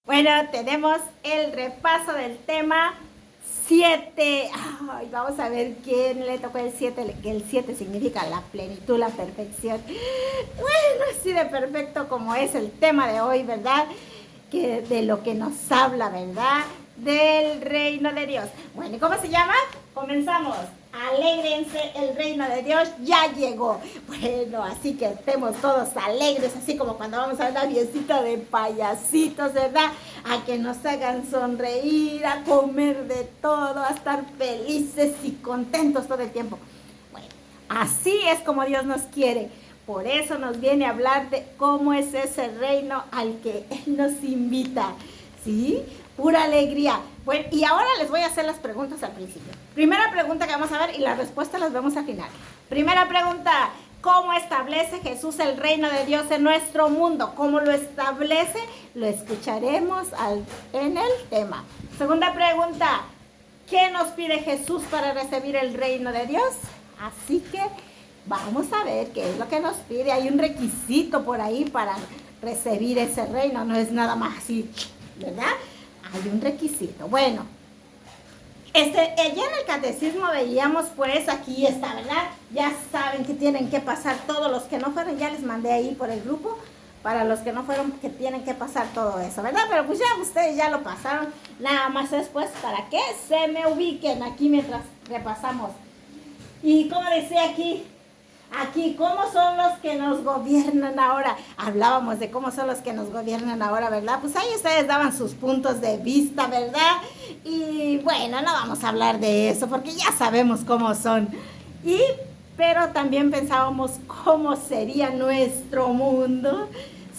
Bueno, tenemos el repaso del tema 7. Ay, vamos a ver quién le tocó el 7, que el 7 significa la plenitud, la perfección. Bueno, así de perfecto como es el tema de hoy, ¿verdad? Que de lo que nos habla, ¿verdad? Del reino de Dios. Bueno, ¿y cómo se llama? Comenzamos. Alégrense, el reino de Dios ya llegó. Bueno, así que estemos todos alegres, así como cuando vamos a una fiestita de payasitos, ¿verdad? A que nos hagan sonreír, a comer de todo, a estar felices y contentos todo el tiempo. Bueno, así es como Dios nos quiere. Por eso nos viene a hablar de cómo es ese reino al que Él nos invita. ¿Sí? Pura alegría. Bueno, y ahora les voy a hacer las preguntas al principio. Primera pregunta que vamos a ver y las respuestas las vemos al final. Primera pregunta, ¿cómo establece Jesús el reino de Dios en nuestro mundo? ¿Cómo lo establece? Lo escucharemos en el tema. Segunda pregunta, ¿qué nos pide Jesús para recibir el reino de Dios? Así que vamos a ver qué es lo que nos pide. Hay un requisito por ahí para recibir ese reino, no es nada más así, ¿verdad? Hay un requisito. Bueno, ya en el catecismo veíamos, pues aquí está, ¿verdad? Ya saben que tienen que pasar todos los que no fueron, ya les mandé ahí por el grupo, para los que no fueron, que tienen que pasar todo eso, ¿verdad? Pero pues ya ustedes ya lo pasaron, nada más es pues para que se me ubiquen aquí mientras repasamos. Y como decía aquí, ¿cómo son los que nos gobiernan ahora? Hablábamos de cómo son los que nos gobiernan ahora, ¿verdad? Pues ahí ustedes daban sus puntos de vista, ¿verdad? Y bueno, no vamos a hablar de eso porque ya sabemos cómo son. Pero también pensábamos cómo sería nuestro mundo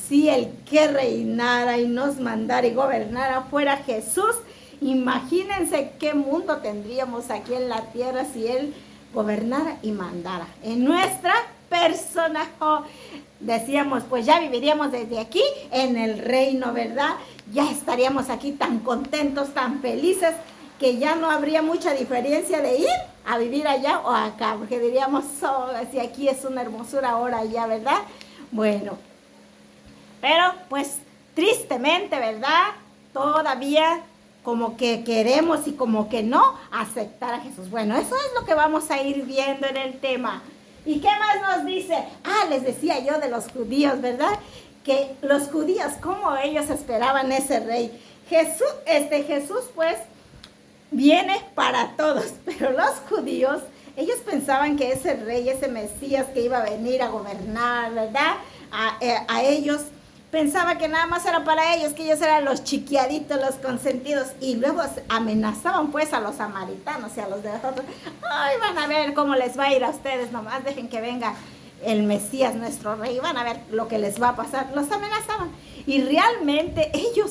si el que reinara y nos mandara y gobernara fuera Jesús. Imagínense qué mundo tendríamos aquí en la tierra si Él gobernara y mandara en nuestra persona. Decíamos, pues ya viviríamos desde aquí en el reino, ¿verdad? Ya estaríamos aquí tan contentos, tan felices, que ya no habría mucha diferencia de ir a vivir allá o acá, porque diríamos, oh, si aquí es una hermosura, ahora allá, ¿verdad? Bueno, pero pues tristemente, ¿verdad? Todavía como que queremos y como que no aceptar a Jesús. Bueno, eso es lo que vamos a ir viendo en el tema. ¿Y qué más nos dice? Les decía yo de los judíos, ¿verdad? Que los judíos, como ellos esperaban ese rey. Jesús pues viene para todos, pero los judíos, ellos pensaban que ese rey, ese Mesías que iba a venir a gobernar, ¿verdad? A ellos pensaba que nada más era para ellos, que ellos eran los chiquiaditos, los consentidos, y luego amenazaban pues a los samaritanos y a los de nosotros. Ay, van a ver cómo les va a ir a ustedes, nomás dejen que venga el Mesías, nuestro rey, van a ver lo que les va a pasar. Los amenazaban, y realmente ellos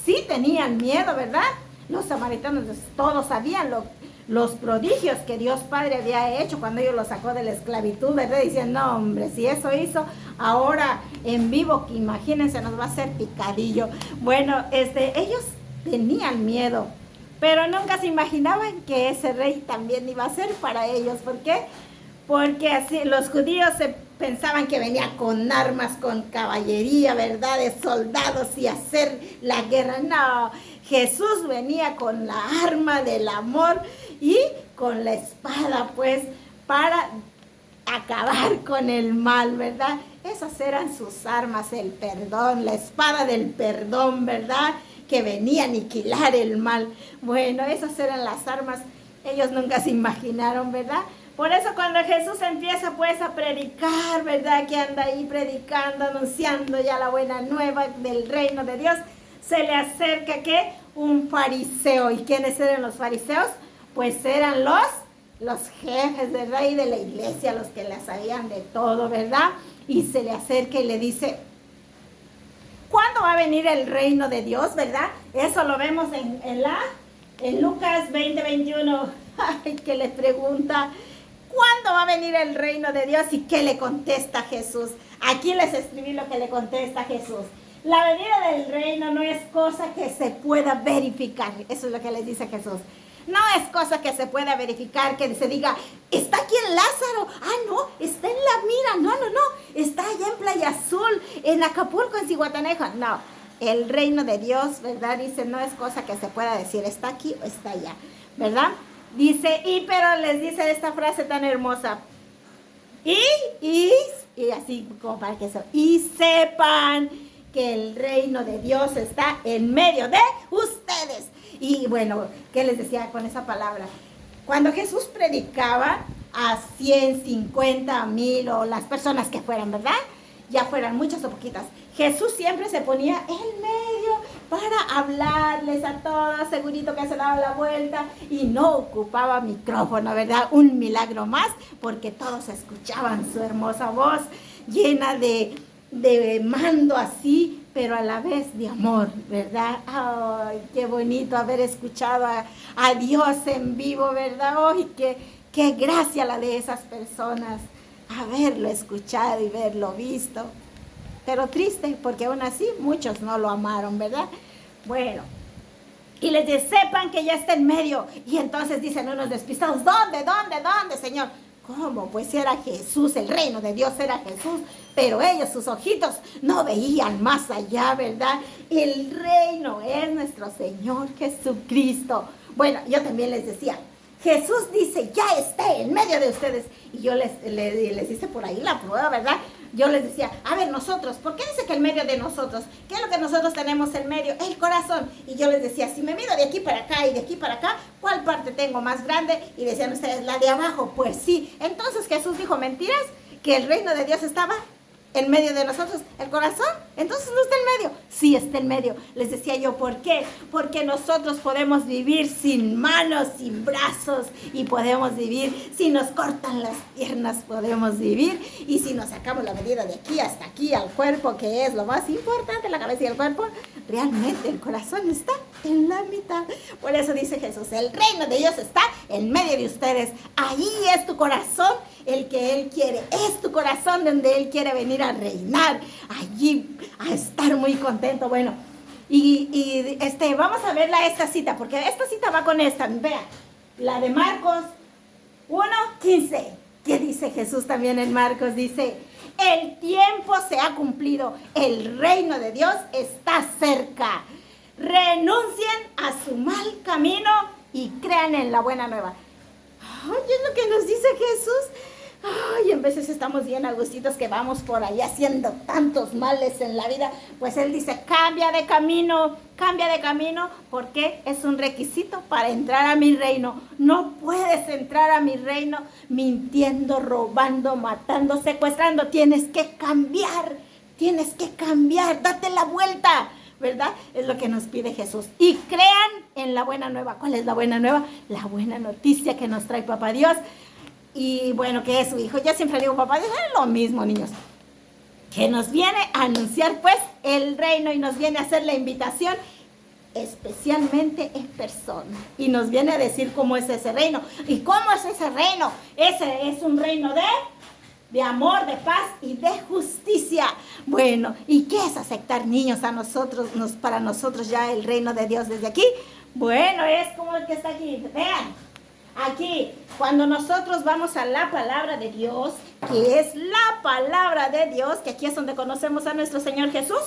sí tenían miedo, ¿verdad? Los samaritanos todos sabían los prodigios que Dios Padre había hecho cuando ellos los sacó de la esclavitud, ¿verdad? Dicen, no hombre, si eso hizo, ahora en vivo, que imagínense, nos va a hacer picadillo. Bueno, ellos tenían miedo, pero nunca se imaginaban que ese rey también iba a ser para ellos. ¿Por qué? Porque así los judíos pensaban que venía con armas, con caballería, ¿verdad? De soldados y hacer la guerra. No, Jesús venía con la arma del amor y con la espada, pues, para acabar con el mal, ¿verdad? Esas eran sus armas, el perdón, la espada del perdón, ¿verdad? Que venía a aniquilar el mal. Bueno, esas eran las armas. Ellos nunca se imaginaron, ¿verdad? Por eso cuando Jesús empieza pues a predicar, ¿verdad? Que anda ahí predicando, anunciando ya la buena nueva del reino de Dios, se le acerca, ¿qué? Un fariseo. ¿Y quiénes eran los fariseos? Pues eran los jefes, ¿verdad? Y de la iglesia, los que la sabían de todo, ¿verdad? Y se le acerca y le dice, ¿cuándo va a venir el reino de Dios, verdad? Eso lo vemos en Lucas 20:21, que le pregunta, ¿cuándo va a venir el reino de Dios? ¿Y qué le contesta Jesús? Aquí les escribí lo que le contesta Jesús. La venida del reino no es cosa que se pueda verificar. Eso es lo que les dice Jesús. No es cosa que se pueda verificar, que se diga, está aquí en Lázaro. No, está en La Mira. No, está allá en Playa Azul, en Acapulco, en Zihuatanejo. No, el reino de Dios, ¿verdad? Dice, no es cosa que se pueda decir, está aquí o está allá, ¿verdad? Dice, pero les dice esta frase tan hermosa, y así como para que y sepan que el reino de Dios está en medio de ustedes. Y bueno, ¿qué les decía con esa palabra? Cuando Jesús predicaba a 100, 50, 1000 o las personas que fueran, ¿verdad? Ya fueran muchas o poquitas. Jesús siempre se ponía en medio para hablarles a todas, segurito que se daba la vuelta y no ocupaba micrófono, ¿verdad? Un milagro más, porque todos escuchaban su hermosa voz llena de mando así, pero a la vez de amor, ¿verdad? Ay, qué bonito haber escuchado a Dios en vivo, ¿verdad? Ay, qué gracia la de esas personas, haberlo escuchado y verlo visto. Pero triste, porque aún así muchos no lo amaron, ¿verdad? Bueno, y les dice, sepan que ya está en medio. Y entonces dicen unos despistados, ¿dónde, Señor? ¿Cómo? Pues era Jesús, el reino de Dios era Jesús, pero ellos, sus ojitos, no veían más allá, ¿verdad? El reino es nuestro Señor Jesucristo. Bueno, yo también les decía, Jesús dice, ya está en medio de ustedes. Y yo les hice por ahí la prueba, ¿verdad? Yo les decía, a ver, nosotros, ¿por qué dice que en medio de nosotros? ¿Qué es lo que nosotros tenemos en medio? El corazón. Y yo les decía, si me mido de aquí para acá y de aquí para acá, ¿cuál parte tengo más grande? Y decían ustedes, la de abajo. Pues sí. Entonces Jesús dijo, mentiras, que el reino de Dios estaba en medio de nosotros, el corazón. Entonces no está en medio. Sí está en medio. Les decía yo, ¿por qué? Porque nosotros podemos vivir sin manos, sin brazos, y podemos vivir, si nos cortan las piernas, podemos vivir, y si nos sacamos la medida de aquí hasta aquí al cuerpo, que es lo más importante, la cabeza y el cuerpo, realmente el corazón está en la mitad. Por eso dice Jesús, el reino de Dios está en medio de ustedes. Allí es tu corazón, el que Él quiere. Es tu corazón donde Él quiere venir a reinar, allí a estar muy contento. Bueno, y vamos a verla esta cita, porque esta cita va con esta. Vean, la de Marcos 1:15. ¿Qué dice Jesús también en Marcos? Dice, el tiempo se ha cumplido, el reino de Dios está cerca. Renuncien a su mal camino y crean en la buena nueva. Ay, es lo que nos dice Jesús. Ay, en veces estamos bien agustitos que vamos por ahí haciendo tantos males en la vida. Pues Él dice, cambia de camino, porque es un requisito para entrar a mi reino. No puedes entrar a mi reino mintiendo, robando, matando, secuestrando. Tienes que cambiar, date la vuelta, ¿verdad? Es lo que nos pide Jesús. Y crean en la buena nueva. ¿Cuál es la buena nueva? La buena noticia que nos trae Papá Dios. Y bueno, que es su hijo. Yo siempre digo, Papá Dios, es lo mismo, niños. Que nos viene a anunciar, pues, el reino y nos viene a hacer la invitación, especialmente en persona. Y nos viene a decir cómo es ese reino. ¿Y cómo es ese reino? Ese es un reino de amor, de paz y de justicia. Bueno, ¿y qué es aceptar, niños, a nosotros, para nosotros ya el reino de Dios desde aquí? Bueno, es como el que está aquí. Vean. Aquí, cuando nosotros vamos a la palabra de Dios, que es la palabra de Dios, que aquí es donde conocemos a nuestro Señor Jesús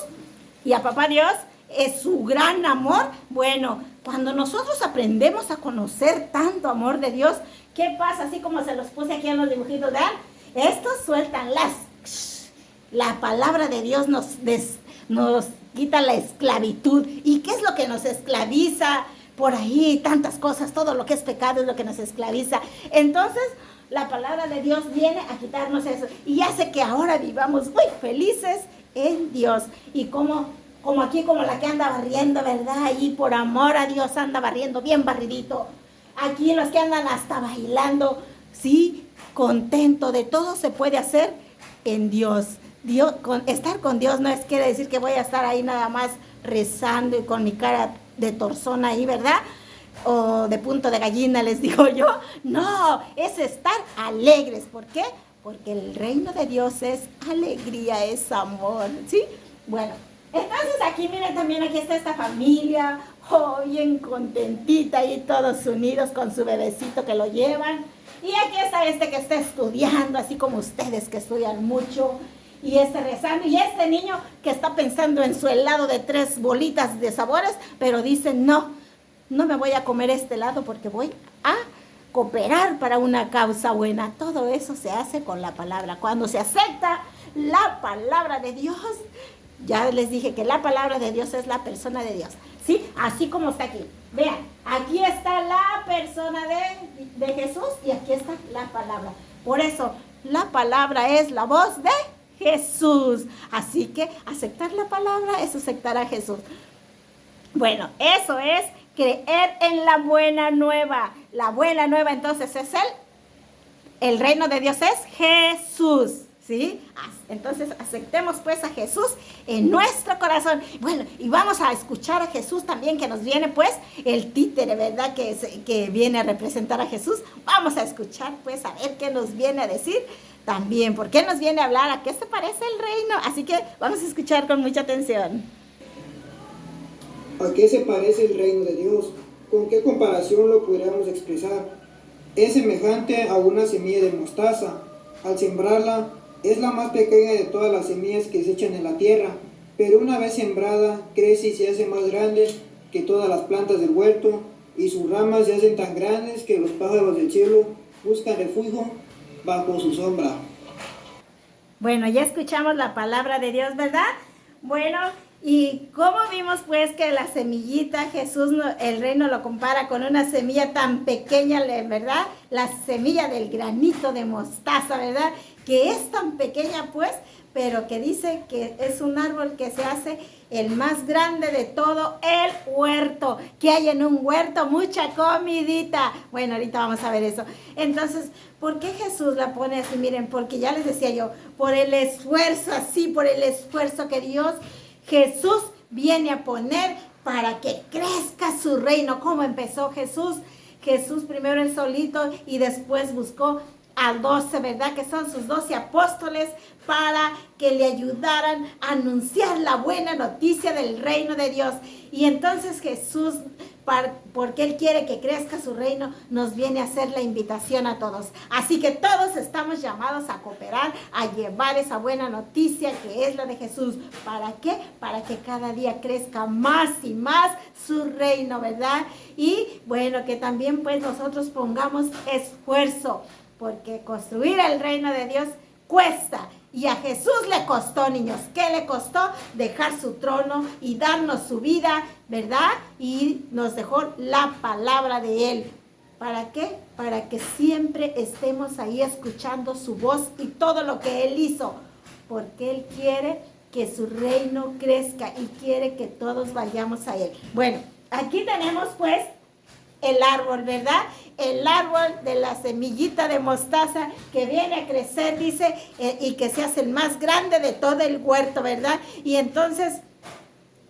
y a Papá Dios, es su gran amor. Bueno, cuando nosotros aprendemos a conocer tanto amor de Dios, ¿qué pasa? Así como se los puse aquí en los dibujitos, ¿vean? Estos sueltan la palabra de Dios nos quita la esclavitud. ¿Y qué es lo que nos esclaviza? Por ahí tantas cosas, todo lo que es pecado es lo que nos esclaviza. Entonces, la palabra de Dios viene a quitarnos eso y hace que ahora vivamos muy felices en Dios. Y como aquí, como la que anda barriendo, ¿verdad? Allí por amor a Dios anda barriendo bien barridito. Aquí los que andan hasta bailando, sí, contento. De todo se puede hacer en Dios. Estar con Dios no quiere decir que voy a estar ahí nada más rezando y con mi cara de torzona ahí, ¿verdad? O de punto de gallina, les digo yo. No, es estar alegres. ¿Por qué? Porque el reino de Dios es alegría, es amor, ¿sí? Bueno, entonces aquí, miren, también aquí está esta familia, bien contentita y todos unidos con su bebecito que lo llevan. Y aquí está este que está estudiando, así como ustedes que estudian mucho. y rezando, y este niño que está pensando en su helado de 3 bolitas de sabores, pero dice, no me voy a comer este helado porque voy a cooperar para una causa buena. Todo eso se hace con la palabra. Cuando se acepta la palabra de Dios, ya les dije que la palabra de Dios es la persona de Dios, ¿sí? Así como está aquí. Vean, aquí está la persona de Jesús y aquí está la palabra. Por eso, la palabra es la voz de Jesús. Así que aceptar la palabra es aceptar a Jesús. Bueno, eso es creer en la buena nueva. La buena nueva entonces es el reino de Dios es Jesús, ¿sí? Entonces aceptemos pues a Jesús en nuestro corazón. Bueno, y vamos a escuchar a Jesús también, que nos viene pues el títere, ¿verdad? Que viene a representar a Jesús. Vamos a escuchar pues a ver qué nos viene a decir también. ¿Por qué nos viene a hablar? ¿A qué se parece el reino? Así que vamos a escuchar con mucha atención. ¿A qué se parece el reino de Dios? ¿Con qué comparación lo podríamos expresar? Es semejante a una semilla de mostaza. Al sembrarla, es la más pequeña de todas las semillas que se echan en la tierra, pero una vez sembrada, crece y se hace más grande que todas las plantas del huerto, y sus ramas se hacen tan grandes que los pájaros del cielo buscan refugio bajo su sombra. Bueno, ya escuchamos la palabra de Dios, ¿verdad? Bueno, y como vimos pues que la semillita, Jesús, el reino lo compara con una semilla tan pequeña, ¿verdad? La semilla del granito de mostaza, ¿verdad? Que es tan pequeña pues, pero que dice que es un árbol que se hace el más grande de todo el huerto. ¿Qué hay en un huerto? Mucha comidita. Bueno, ahorita vamos a ver eso. Entonces, ¿por qué Jesús la pone así? Miren, porque ya les decía yo, por el esfuerzo así, por el esfuerzo que Jesús viene a poner para que crezca su reino. ¿Cómo empezó Jesús? Jesús primero él solito y después buscó a 12, ¿verdad? Que son sus 12 apóstoles para que le ayudaran a anunciar la buena noticia del reino de Dios. Y entonces Jesús, porque Él quiere que crezca su reino, nos viene a hacer la invitación a todos. Así que todos estamos llamados a cooperar, a llevar esa buena noticia que es la de Jesús. ¿Para qué? Para que cada día crezca más y más su reino, ¿verdad? Y bueno, que también pues nosotros pongamos esfuerzo, porque construir el reino de Dios cuesta. Y a Jesús le costó, niños. ¿Qué le costó? Dejar su trono y darnos su vida, ¿verdad? Y nos dejó la palabra de Él. ¿Para qué? Para que siempre estemos ahí escuchando su voz y todo lo que Él hizo. Porque Él quiere que su reino crezca y quiere que todos vayamos a Él. Bueno, aquí tenemos pues el árbol, ¿verdad? El árbol de la semillita de mostaza que viene a crecer, dice, y que se hace el más grande de todo el huerto, ¿verdad? Y entonces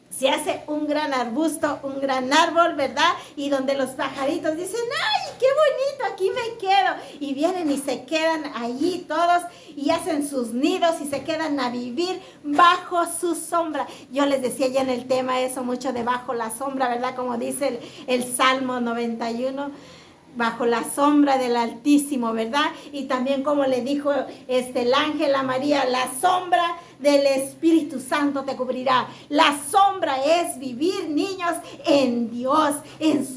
se hace un gran arbusto, un gran árbol, ¿verdad? Y donde los pajaritos dicen, ¡ay, qué bonito, aquí me quedo! Y vienen y se quedan allí todos y hacen sus nidos y se quedan a vivir bajo su sombra. Yo les decía ya en el tema eso, mucho de bajo la sombra, ¿verdad? Como dice el Salmo 91, bajo la sombra del Altísimo, ¿verdad? Y también como le dijo el ángel a María, la sombra del Espíritu Santo te cubrirá. La sombra es vivir, niños, en Dios,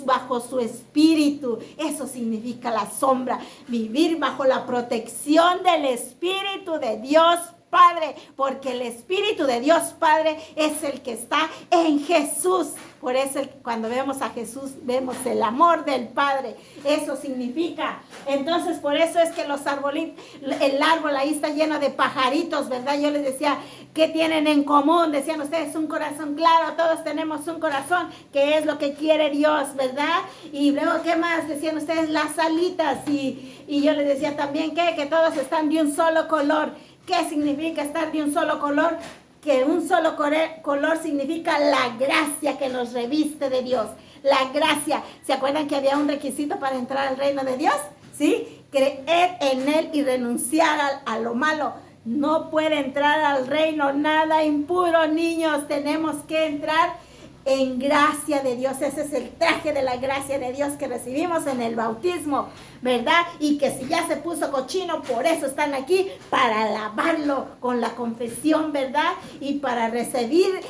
bajo su Espíritu. Eso significa la sombra, vivir bajo la protección del Espíritu de Dios Padre, porque el Espíritu de Dios Padre es el que está en Jesús. Por eso cuando vemos a Jesús, vemos el amor del Padre. Eso significa. Entonces, por eso es que los arbolitos, el árbol ahí está lleno de pajaritos, ¿verdad? Yo les decía, ¿qué tienen en común? Decían ustedes, un corazón claro. Todos tenemos un corazón, que es lo que quiere Dios, ¿verdad? Y luego, ¿qué más? Decían ustedes, las alitas. Y yo les decía también, que todos están de un solo color. ¿Qué significa estar de un solo color? Que un solo color significa la gracia que nos reviste de Dios. La gracia. ¿Se acuerdan que había un requisito para entrar al reino de Dios? ¿Sí? Creer en Él y renunciar a lo malo. No puede entrar al reino nada impuro, niños. Tenemos que entrar en gracia de Dios. Ese es el traje de la gracia de Dios que recibimos en el bautismo, ¿verdad? Y que si ya se puso cochino, por eso están aquí, para lavarlo con la confesión, ¿verdad? Y para recibir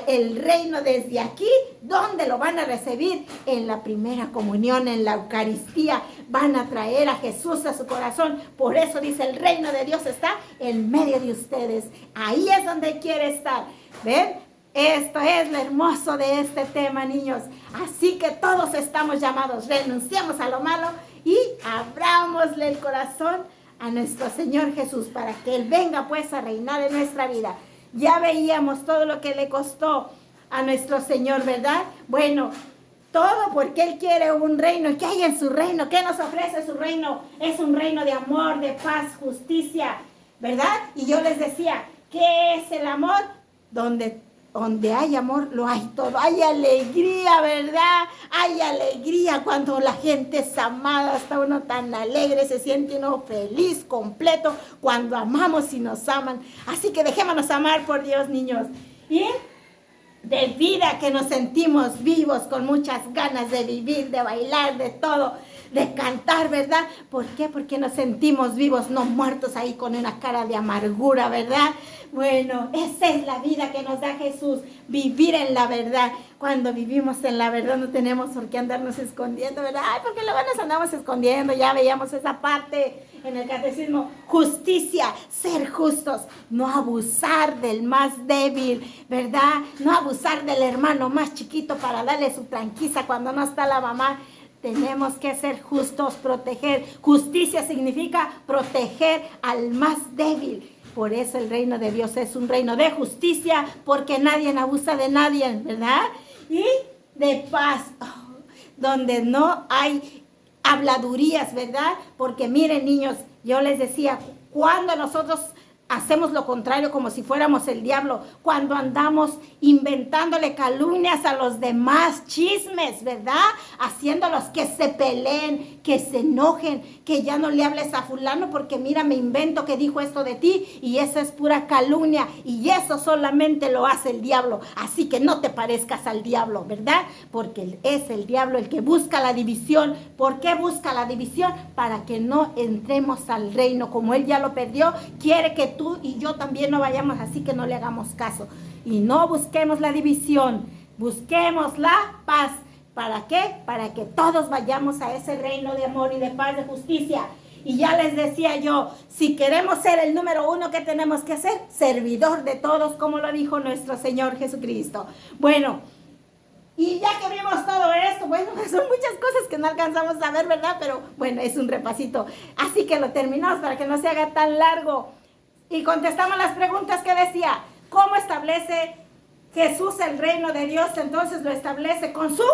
el reino desde aquí. ¿Dónde lo van a recibir? En la primera comunión, en la Eucaristía. Van a traer a Jesús a su corazón. Por eso dice, el reino de Dios está en medio de ustedes. Ahí es donde quiere estar. ¿Ven? Esto es lo hermoso de este tema, niños. Así que todos estamos llamados. Renunciamos a lo malo y abrámosle el corazón a nuestro Señor Jesús para que Él venga pues a reinar en nuestra vida. Ya veíamos todo lo que le costó a nuestro Señor, ¿verdad? Bueno, todo porque Él quiere un reino. ¿Qué hay en su reino? ¿Qué nos ofrece su reino? Es un reino de amor, de paz, justicia, ¿verdad? Y yo les decía, ¿qué es el amor? Donde hay amor, lo hay todo. Hay alegría, ¿verdad? Hay alegría cuando la gente es amada. Está uno tan alegre, se siente uno feliz, completo, cuando amamos y nos aman. Así que dejémonos amar por Dios, niños. Y de vida que nos sentimos vivos, con muchas ganas de vivir, de bailar, de todo, de cantar, ¿verdad? ¿Por qué? Porque nos sentimos vivos, no muertos ahí con una cara de amargura, ¿verdad? Bueno, esa es la vida que nos da Jesús, vivir en la verdad. Cuando vivimos en la verdad no tenemos por qué andarnos escondiendo, ¿verdad? Ay, ¿por qué luego nos andamos escondiendo? Ya veíamos esa parte en el catecismo. Justicia, ser justos, no abusar del más débil, ¿verdad? No abusar del hermano más chiquito para darle su tranquiza cuando no está la mamá. Tenemos que ser justos, proteger. Justicia significa proteger al más débil. Por eso el reino de Dios es un reino de justicia, porque nadie abusa de nadie, ¿verdad? Y de paz, donde no hay habladurías, ¿verdad? Porque miren, niños, yo les decía, cuando nosotros hacemos lo contrario como si fuéramos el diablo, cuando andamos inventándole calumnias a los demás, chismes, ¿verdad? Haciéndolos que se peleen, que se enojen, que ya no le hables a fulano porque mira, me invento que dijo esto de ti y eso es pura calumnia y eso solamente lo hace el diablo. Así que no te parezcas al diablo, ¿verdad? Porque es el diablo el que busca la división. ¿Por qué busca la división? Para que no entremos al reino. Como él ya lo perdió, quiere que tú y yo también no vayamos, así que no le hagamos caso. Y no busquemos la división, busquemos la paz. ¿Para qué? Para que todos vayamos a ese reino de amor y de paz, de justicia. Y ya les decía yo, si queremos ser el número uno, ¿qué tenemos que hacer? Servidor de todos, como lo dijo nuestro Señor Jesucristo. Bueno, y ya que vimos todo esto, bueno, son muchas cosas que no alcanzamos a ver, ¿verdad? Pero bueno, es un repasito. Así que lo terminamos para que no se haga tan largo. Y contestamos las preguntas que decía, ¿cómo establece Jesús el reino de Dios? Entonces lo establece con su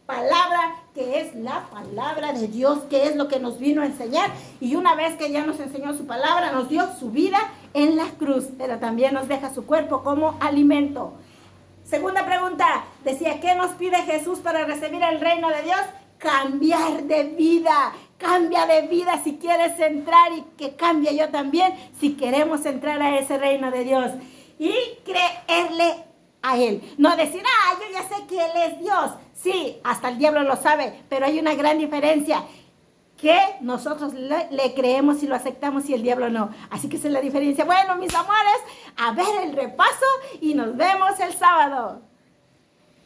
palabra, que es la palabra de Dios, que es lo que nos vino a enseñar. Y una vez que ya nos enseñó su palabra, nos dio su vida en la cruz, pero también nos deja su cuerpo como alimento. Segunda pregunta, decía, ¿qué nos pide Jesús para recibir el reino de Dios? Cambiar de vida. Cambia de vida si quieres entrar y que cambie yo también si queremos entrar a ese reino de Dios. Y creerle a Él. No decir, yo ya sé que Él es Dios. Sí, hasta el diablo lo sabe, pero hay una gran diferencia. Que nosotros le creemos y lo aceptamos y el diablo no. Así que esa es la diferencia. Bueno, mis amores, a ver el repaso y nos vemos el sábado.